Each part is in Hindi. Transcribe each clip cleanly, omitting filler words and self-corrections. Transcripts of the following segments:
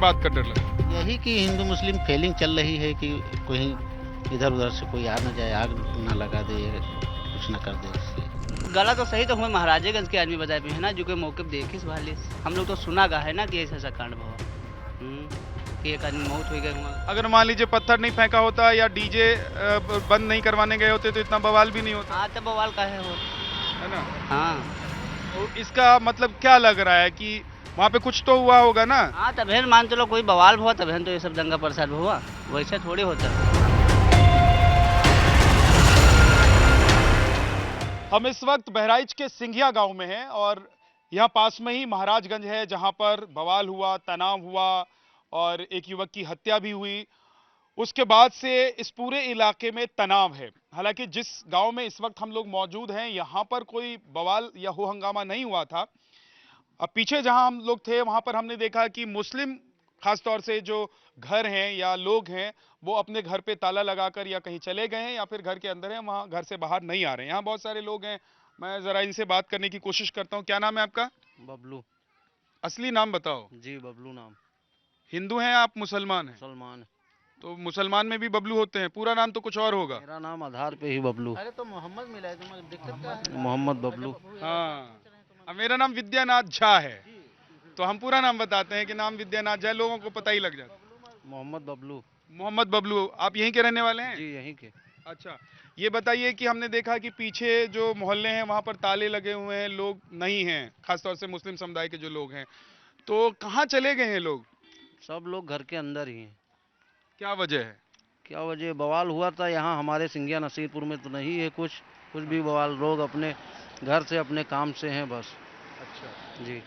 बात का डर लग रहा है? यही कि हिंदू मुस्लिम फीलिंग चल रही है कि कहीं इधर उधर से कोई आ ना जाए, आग ना लगा दे, कुछ ना कर दे इसलिए। गला तो सही तो हुए महाराजेगंज के आदमी बताए भी है ना, जो कि मौके पे देखे वाले हम लोग तो सुना गा है ना कि ऐसा ऐसा कांड हुआ कि एक आदमी मौत हो गया वहाँ। अगर मान लीजिए पत्थर नहीं फेंका होता या डीजे बंद नहीं करवाने गए होते तो इतना बवाल भी नहीं होता, हाँ तब बवाल का है वो। है ना? हाँ तो इसका मतलब क्या लग रहा है कि वहाँ पे कुछ तो हुआ होगा ना? हाँ तब मान चलो कोई बवाल हुआ तब तो ये सब दंगा प्रसाद हुआ, वैसे थोड़ी होता। हम इस वक्त बहराइच के सिंघिया गांव में हैं और यहाँ पास में ही महाराजगंज है जहां पर बवाल हुआ, तनाव हुआ और एक युवक की हत्या भी हुई। उसके बाद से इस पूरे इलाके में तनाव है। हालांकि जिस गांव में इस वक्त हम लोग मौजूद हैं यहाँ पर कोई बवाल या हो हंगामा नहीं हुआ था। अब पीछे जहां हम लोग थे वहां पर हमने देखा कि मुस्लिम खासतौर से जो घर हैं या लोग हैं वो अपने घर पे ताला लगाकर या कहीं चले गए हैं या फिर घर के अंदर हैं, वहां घर से बाहर नहीं आ रहे हैं। यहाँ बहुत सारे लोग हैं, मैं जरा इनसे बात करने की कोशिश करता हूँ। क्या नाम है आपका? बबलू। असली नाम बताओ। जी बबलू नाम। हिंदू हैं आप मुसलमान हैं? सलमान। तो मुसलमान में भी बबलू होते हैं? पूरा नाम तो कुछ और होगा। मेरा नाम आधार पे ही बबलू। अरे तो मोहम्मद मिला है, तुम्हें दिक्कत क्या है? मोहम्मद बबलू। हाँ, अब मेरा नाम विद्यानाथ झा है तो हम पूरा नाम बताते हैं कि नाम विद्यानाथ झा, लोगों को पता ही लग जाता है। मोहम्मद बबलू। मोहम्मद बबलू। आप यहीं के रहने वाले हैं? जी यहीं के। अच्छा, ये बताइए कि हमने देखा कि पीछे जो मोहल्ले हैं वहां पर ताले लगे हुए हैं, लोग नहीं हैं, खासतौर से मुस्लिम समुदाय के जो लोग हैं, तो कहाँ चले गए हैं लोग? सब लोग घर के अंदर ही हैं। क्या वजह है? क्या वजह? बवाल हुआ था यहाँ हमारे सिंघिया नसीरपुर में तो नहीं है कुछ भी बवाल। लोग अपने घर से अपने काम से हैं बस। अच्छा, जी।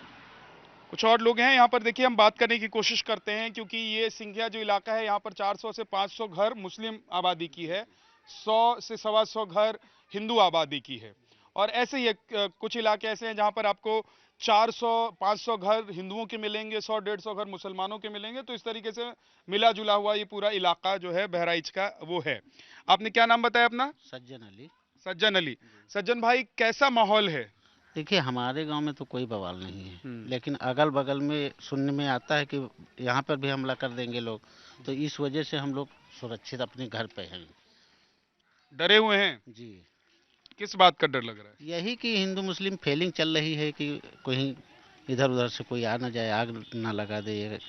कुछ और लोग हैं यहाँ पर। देखिए हम बात करने की कोशिश करते हैं क्योंकि ये सिंघिया जो इलाका है यहाँ पर 400 से 500 घर मुस्लिम आबादी की है, 100 से 125 घर हिंदू आबादी की है और ऐसे ही कुछ इलाके ऐसे हैं जहाँ पर आपको 400-500 घर हिंदुओं के मिलेंगे, 100-150 घर मुसलमानों के मिलेंगे। तो इस तरीके से मिला जुला हुआ ये पूरा इलाका जो है बहराइच का वो है। आपने क्या नाम बताया अपना? सज्जन अली। सज्जन अली। सज्जन भाई, कैसा माहौल है? देखिए हमारे गांव में तो कोई बवाल नहीं है, लेकिन अगल बगल में सुनने में आता है कि यहाँ पर भी हमला कर देंगे लोग, तो इस वजह से हम लोग सुरक्षित अपने घर पे हैं। डरे हुए हैं? जी। किस बात का डर लग रहा है? यही कि हिंदू मुस्लिम फीलिंग चल रही है कि कहीं इधर उधर से कोई आ ना जाए, आग ना लगा दे,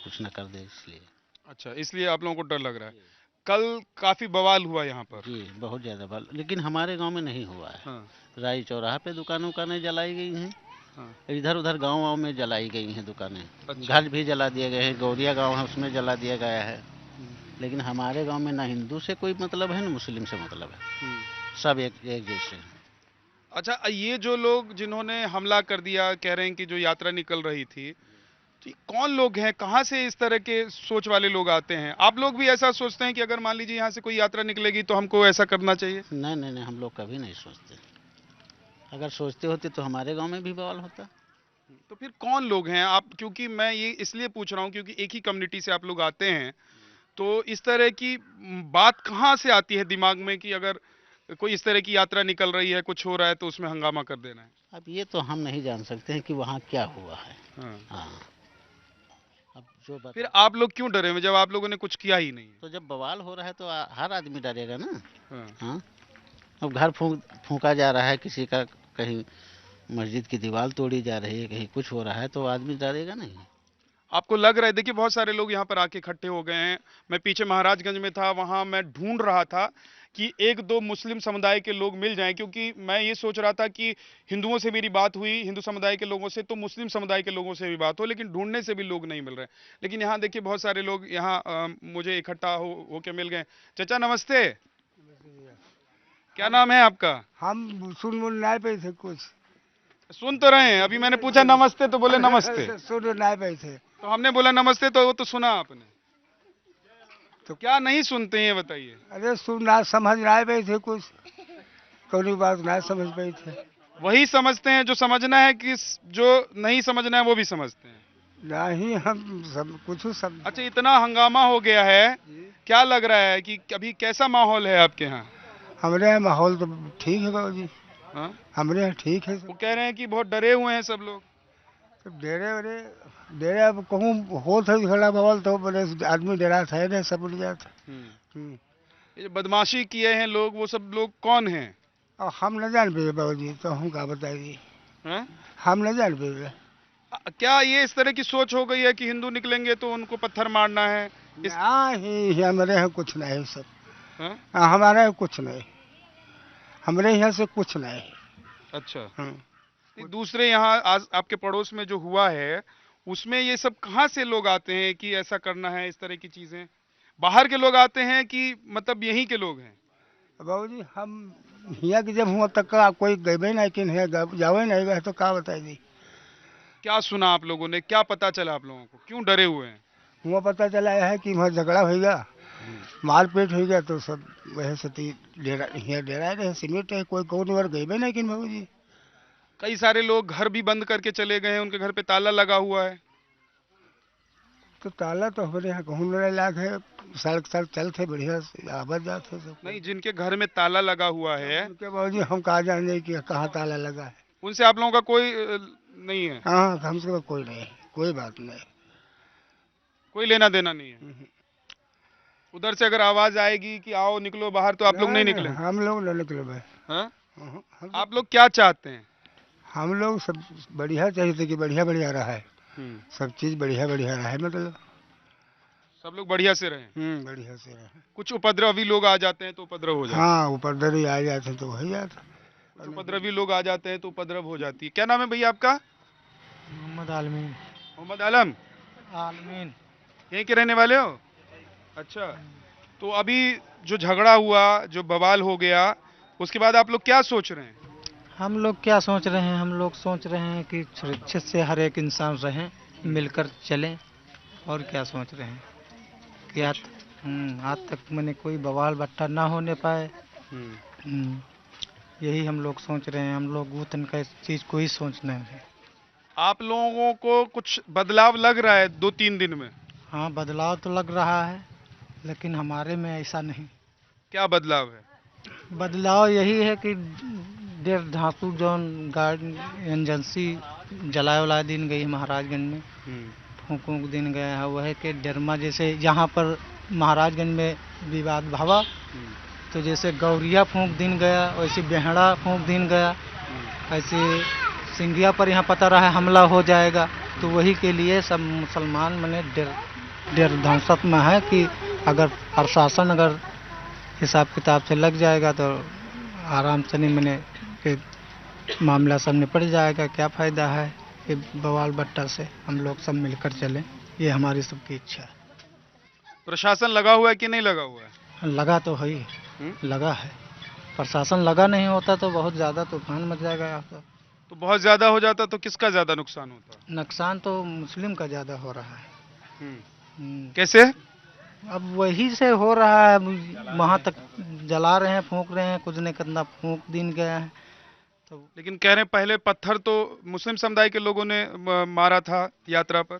कुछ ना कर दे इसलिए। अच्छा, इसलिए आप लोगों को डर लग रहा है। कल काफी बवाल हुआ यहाँ पर। जी बहुत ज़्यादा बवाल, लेकिन हमारे गांव में नहीं हुआ है। हाँ, राई चौराहा पे दुकानें उकानें जलाई गई हैं, हाँ। इधर उधर गाँव में जलाई गई हैं दुकानें। अच्छा। घर भी जला दिए गए हैं, गौरिया गांव है उसमें जला दिया गया है। लेकिन हमारे गांव में ना हिंदू से कोई मतलब है ना मुस्लिम से मतलब है, सब एक एक जैसे हैं। अच्छा, ये जो लोग जिन्होंने हमला कर दिया, कह रहे हैं कि जो यात्रा निकल रही थी, तो ये कौन लोग हैं? कहाँ से इस तरह के सोच वाले लोग आते हैं? आप लोग भी ऐसा सोचते हैं कि अगर मान लीजिए यहाँ से कोई यात्रा निकलेगी तो हमको ऐसा करना चाहिए? नहीं नहीं नहीं, हम लोग कभी नहीं सोचते। अगर सोचते होते तो हमारे गांव में भी बवाल होता। तो फिर कौन लोग हैं आप? क्योंकि मैं ये इसलिए पूछ रहा हूँ क्योंकि एक ही कम्युनिटी से आप लोग आते हैं, तो इस तरह की बात कहाँ से आती है दिमाग में कि अगर कोई इस तरह की यात्रा निकल रही है, कुछ हो रहा है तो उसमें हंगामा कर देना है? अब ये तो हम नहीं जान सकते हैं कि वहाँ क्या हुआ है। हाँ। हाँ, अब जो फिर बता, आप लोग क्यों डरे हुए जब आप लोगों ने कुछ किया ही नहीं है? तो जब बवाल हो रहा है तो हर आदमी डरेगा ना। हाँ। हाँ, अब घर फूंका जा रहा है किसी का, कहीं मस्जिद की दीवार तोड़ी जा रही है, कहीं कुछ हो रहा है, तो आदमी डरेगा नहीं। आपको लग रहा है? देखिए बहुत सारे लोग यहाँ पर आके इकट्ठे हो गए हैं। मैं पीछे महाराजगंज में था, वहां मैं ढूंढ रहा था कि एक दो मुस्लिम समुदाय के लोग मिल जाएं, क्योंकि मैं ये सोच रहा था कि हिंदुओं से मेरी बात हुई, हिंदू समुदाय के लोगों से, तो मुस्लिम समुदाय के लोगों से भी बात हो, लेकिन ढूंढने से भी लोग नहीं मिल रहे। लेकिन यहाँ देखिए बहुत सारे लोग यहाँ मुझे इकट्ठा होके मिल गए। चाचा नमस्ते, क्या नाम है आपका? हम सुन नहीं पाए थे कुछ। सुन तो रहे हैं, अभी मैंने पूछा नमस्ते तो बोले नमस्ते, सुन नहीं पाए थे तो हमने बोला नमस्ते तो वो तो सुना आपने, तो क्या नहीं सुनते हैं ये बताइए? अरे सुन ना समझ नहीं पाए थे कुछ, कौन बात नहीं समझ पाए थे। वही समझते हैं जो समझना है, कि जो नहीं समझना है वो भी समझते हैं? नहीं हम सब कुछ सब। अच्छा, इतना हंगामा हो गया है, क्या लग रहा है कि अभी कैसा माहौल है आपके यहाँ? हमारे यहाँ माहौल तो ठीक है बाबू जी, हाँ? हमारे यहाँ ठीक है। वो कह रहे हैं कि बहुत डरे हुए हैं सब लोग। तो डेरे अब कहूँ हो था झगड़ा बवाल तो बोले आदमी डेरा था नहीं सब उड़ जाता। ये जो बदमाशी किए हैं लोग, वो सब लोग कौन हैं? और हम न जान पे बाबू जी, तो हम क्या बताइए, हैं? हम न जान पे। क्या ये इस तरह की सोच हो गई है कि हिंदू निकलेंगे तो उनको पत्थर मारना है? ही हमारे यहाँ कुछ नहीं सब। हैं? हमारे यहाँ कुछ नहीं, हमारे यहाँ से कुछ नहीं। अच्छा। हाँ। नहीं, दूसरे यहाँ आपके पड़ोस में जो हुआ है उसमें ये सब कहाँ से लोग आते हैं कि ऐसा करना है, इस तरह की चीजें? बाहर के लोग आते हैं कि मतलब यहीं के लोग हैं? बाबू जी हम यहाँ की जब हुआ तक का कोई गए नहीं कि जावे नहीं गए तो क्या बताइए। क्या सुना आप लोगों ने, क्या पता चला आप लोगों को, क्यों डरे हुए हैं? हुआ पता चला है कि वहाँ झगड़ा हो गया, मारपीट हो गया, तो सब वह सती डेरा यहाँ डेरा रहे सीमेंट है, कोई कौन बार गए नहीं कि बाबू जी। कई सारे लोग घर भी बंद करके चले गए हैं, उनके घर पे ताला लगा हुआ है। तो ताला तो हमारे यहाँ कहूँ लड़ाई लाग है, सड़क सड़क चलते बढ़िया से आवाज जाते सब। नहीं, जिनके घर में ताला लगा हुआ है उनके बाबू जी हम कहा जाने कि कहाँ ताला लगा है। उनसे आप लोगों का कोई नहीं है? हाँ हमसे तो कोई नहीं, कोई बात नहीं। कोई लेना देना नहीं है? उधर से अगर आवाज आएगी कि आओ निकलो बाहर तो आप लोग नहीं निकले? हम लोग न निकले भाई। हाँ? हम आप लोग क्या चाहते हैं? हम लोग सब बढ़िया चाहिए थे कि बढ़िया बढ़िया रहा है, सब चीज बढ़िया बढ़िया रहा है, मतलब सब लोग बढ़िया से रहें। बढ़िया से रहा। कुछ उपद्रवी लोग आ जाते हैं तो उपद्रव हो जाता है। हाँ ऊपर दरी आ जाते तो हो जाता। कुछ उपद्रवी लोग आ जाते हैं तो उपद्रव हो जाती है। क्या नाम है भैया आपका? मोहम्मद आलमीन। मोहम्मद आलम, आलमीन। यहीं के रहने वाले हो? अच्छा, तो अभी जो झगड़ा हुआ, जो बवाल हो गया, उसके बाद आप लोग क्या सोच रहे हैं? हम लोग क्या सोच रहे हैं, हम लोग सोच रहे हैं कि सुरक्षित से हर एक इंसान रहें, मिलकर चलें, और क्या सोच रहे हैं कि आज तक मैंने कोई बवाल बट्टा ना होने पाए। यही हम लोग सोच रहे हैं, हम लोग वो तनका इस चीज़ को ही सोचना है। आप लोगों को कुछ बदलाव लग रहा है 2-3 दिन में? हाँ बदलाव तो लग रहा है, लेकिन हमारे में ऐसा नहीं। क्या बदलाव है? बदलाव यही है कि देर धांसू जौन गाड़ी एजेंसी जलाए उलाए दिन गई महाराजगंज में, फूंक वूंक दिन गया है, वह है कि डरमा जैसे यहाँ पर महाराजगंज में विवाद भावा, तो जैसे गौरिया फूंक दिन गया, वैसे बेहड़ा फूंक दिन गया, ऐसे सिंघिया पर यहाँ पता रहा हमला हो जाएगा, तो वही के लिए सब मुसलमान मने डेर धौसत में है कि अगर प्रशासन अगर हिसाब किताब से लग जाएगा तो आराम से नहीं मने कि मामला सब निपट जाएगा। क्या फ़ायदा है कि बवाल बट्टा से, हम लोग सब मिलकर चलें, ये हमारी सबकी इच्छा है। प्रशासन लगा हुआ है कि नहीं लगा हुआ है? लगा तो है ही, लगा है। प्रशासन लगा नहीं होता तो बहुत ज़्यादा तूफान मच जाएगा यहाँ पर। तो बहुत ज्यादा हो जाता तो किसका ज्यादा नुकसान होता? नुकसान तो मुस्लिम का ज़्यादा हो रहा है। कैसे? अब वही से हो रहा है, वहाँ तक जला रहे हैं, फूंक रहे हैं, कुछ नहीं कितना फूंक दिन गया है। तो लेकिन कह रहे हैं पहले पत्थर तो मुस्लिम समुदाय के लोगों ने मारा था यात्रा पर।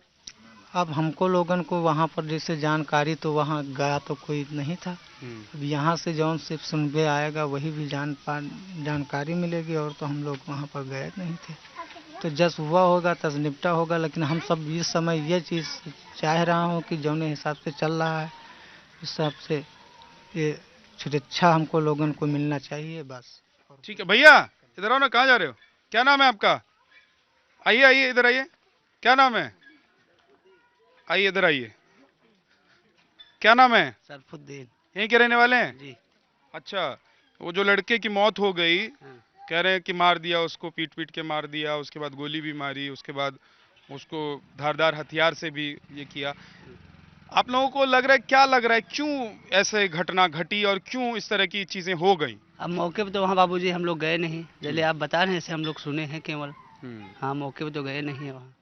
अब हमको लोगन को वहाँ पर जैसे जानकारी, तो वहाँ गया तो कोई नहीं था। अब यहाँ से जौन सिर्फ सुनबे आएगा वही भी जानकारी मिलेगी, और तो हम लोग वहाँ पर गए नहीं थे। तो जस हुआ होगा तस निपटा होगा, लेकिन हम सब इस समय ये चीज़ चाह रहा हूँ कि जौन हिसाब से चल रहा है उस हिसाब से ये सुरक्षा हमको लोगन को मिलना चाहिए, बस। ठीक है भैया, इधर आओ ना, कहाँ जा रहे हो? क्या नाम है आपका? आइए आइए इधर आइए। क्या नाम है? आइए इधर आइए। क्या नाम है? सरफुद्दीन यहीं के रहने वाले हैं? जी। अच्छा, वो जो लड़के की मौत हो गई, कह रहे हैं कि मार दिया उसको, पीट पीट के मार दिया, उसके बाद गोली भी मारी, उसके बाद उसको धारदार हथियार से भी ये किया। आप लोगों को लग रहा है, क्या लग रहा है, क्यों ऐसे घटना घटी और क्यों इस तरह की चीजें हो गई? अब मौके पे तो वहाँ बाबूजी हम लोग गए नहीं, जैसे आप बता रहे हैं ऐसे हम लोग सुने हैं केवल। हाँ, मौके पे तो गए नहीं है वहाँ।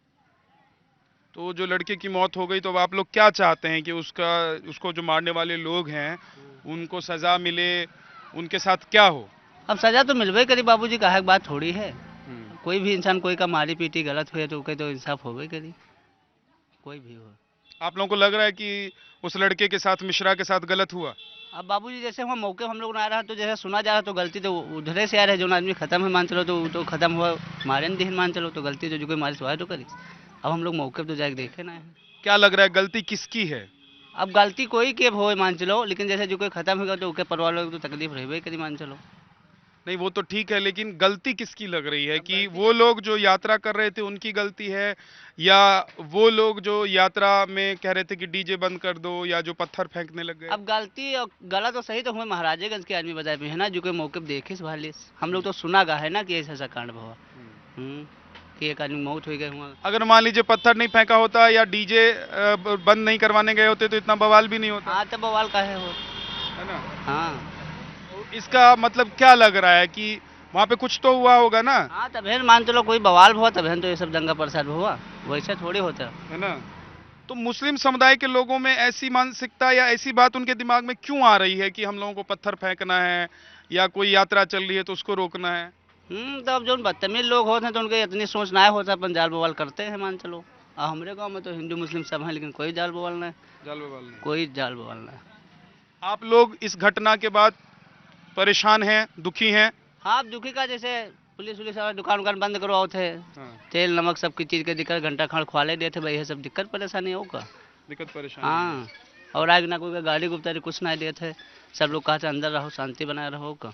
तो जो लड़के की मौत हो गई, तो अब आप लोग क्या चाहते हैं कि उसको जो मारने वाले लोग हैं उनको सजा मिले, उनके साथ क्या हो? अब सजा तो मिलवे करी बाबूजी, कहा एक बात थोड़ी है। कोई भी इंसान कोई का मारी पीटी गलत हुए तो उसके तो इंसाफ होवे करी, कोई भी हो। आप लोगों को लग रहा है कि उस लड़के के साथ, मिश्रा के साथ गलत हुआ? अब बाबूजी जैसे वहाँ मौके हम लोग ना आ रहा तो जैसे सुना जा रहा तो गलती तो उधरे से आ रहा है, जो आदमी खत्म है मान चलो तो वो तो खत्म हुआ मारे न दिन मान चलो, तो गलती तो जो कोई मारे सवाल तो करी। अब हम लोग मौके पे तो जाके देखे ना है। क्या लग रहा है गलती किसकी है? अब गलती कोई के हो मान चलो, लेकिन जैसे जो कोई खत्म होगा तो उसके परिवार वालों को तो तकलीफ रही करी मान चलो। नहीं वो तो ठीक है, लेकिन गलती किसकी लग रही है? कि वो लोग जो यात्रा कर रहे थे उनकी गलती है, या वो लोग जो यात्रा में कह रहे थे कि डीजे बंद कर दो, या जो पत्थर फेंकने लग गए? अब गलती और गलत तो सही तो हुए महाराजेगंज के आदमी बताए है ना, जो कोई मौके पे देखे वाले हम लोग तो सुना गा है ना कि ऐसा कांड हुआ कि एक आदमी मौत हो गई हुआ। अगर मान लीजिए पत्थर नहीं फेंका होता या डीजे बंद नहीं करवाने गए होते तो इतना बवाल भी नहीं होता। हाँ तब बवाल का है ना? हाँ इसका मतलब क्या लग रहा है कि वहाँ पे कुछ तो हुआ होगा ना? हाँ तब मान चलो कोई बवाल हुआ तब तो ये सब दंगा प्रसाद हुआ, वैसा थोड़ी होता है ना? तो मुस्लिम समुदाय के लोगों में ऐसी मानसिकता या ऐसी बात उनके दिमाग में क्यों आ रही है कि हम लोगों को पत्थर फेंकना है या कोई यात्रा चल रही है तो उसको रोकना है? तब जो बदतमीज लोग होते हैं तो उनके इतनी सोच ना होता, अपन जाल बवाल करते हैं मान चलो। और हमारे गांव में तो हिंदू मुस्लिम सब हैं, लेकिन कोई जाल बवाल नहीं। जाल बवाल नहीं? कोई जाल बवाल नहीं। आप लोग इस घटना के बाद परेशान हैं, दुखी हैं? हाँ अब दुखी का जैसे पुलिस वाला दुकान उकान बंद करवाओ थे, तेल नमक सबकी चीज के दिक्कत, घंटा खंड खुआले दिए थे भाई, ये सब दिक्कत परेशानी होगा। दिक्कत परेशानी? हाँ और आगे ना कोई गाड़ी गुप्तारी कुछ ना दिए थे, सब लोग कहा अंदर रहो शांति बनाए रहो का।